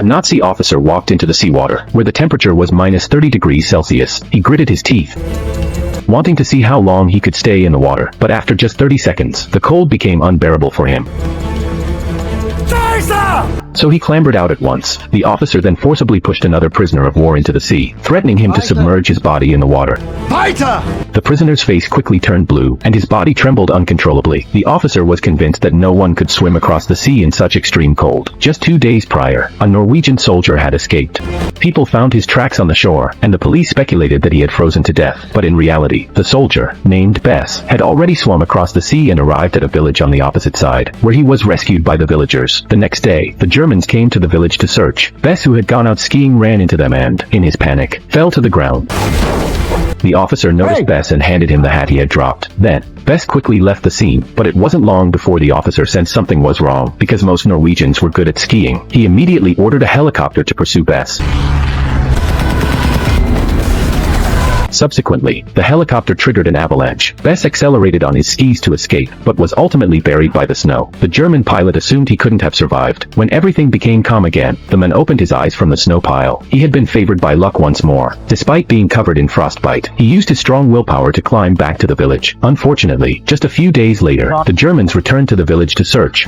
Nazi officer walked into the seawater, where the temperature was minus 30 degrees Celsius. He gritted his teeth, wanting to see how long he could stay in the water, but after just 30 seconds, the cold became unbearable for him. So he clambered out at once. The officer then forcibly pushed another prisoner of war into the sea, threatening him to submerge his body in the water. The prisoner's face quickly turned blue, and his body trembled uncontrollably. The officer was convinced that no one could swim across the sea in such extreme cold. Just 2 days prior, a Norwegian soldier had escaped. People found his tracks on the shore, and the police speculated that he had frozen to death. But in reality, the soldier, named Bess, had already swum across the sea and arrived at a village on the opposite side, where he was rescued by the villagers. The next day, the Germans came to the village to search. Bess, who had gone out skiing, ran into them and, in his panic, fell to the ground. The officer noticed Bess and handed him the hat he had dropped. Then, Bess quickly left the scene, but it wasn't long before the officer sensed something was wrong. Because most Norwegians were good at skiing, he immediately ordered a helicopter to pursue Bess. Subsequently, the helicopter triggered an avalanche. Bess accelerated on his skis to escape, but was ultimately buried by the snow. The German pilot assumed he couldn't have survived. When everything became calm again, the man opened his eyes from the snow pile. He had been favored by luck once more. Despite being covered in frostbite, he used his strong willpower to climb back to the village. Unfortunately, just a few days later, the Germans returned to the village to search.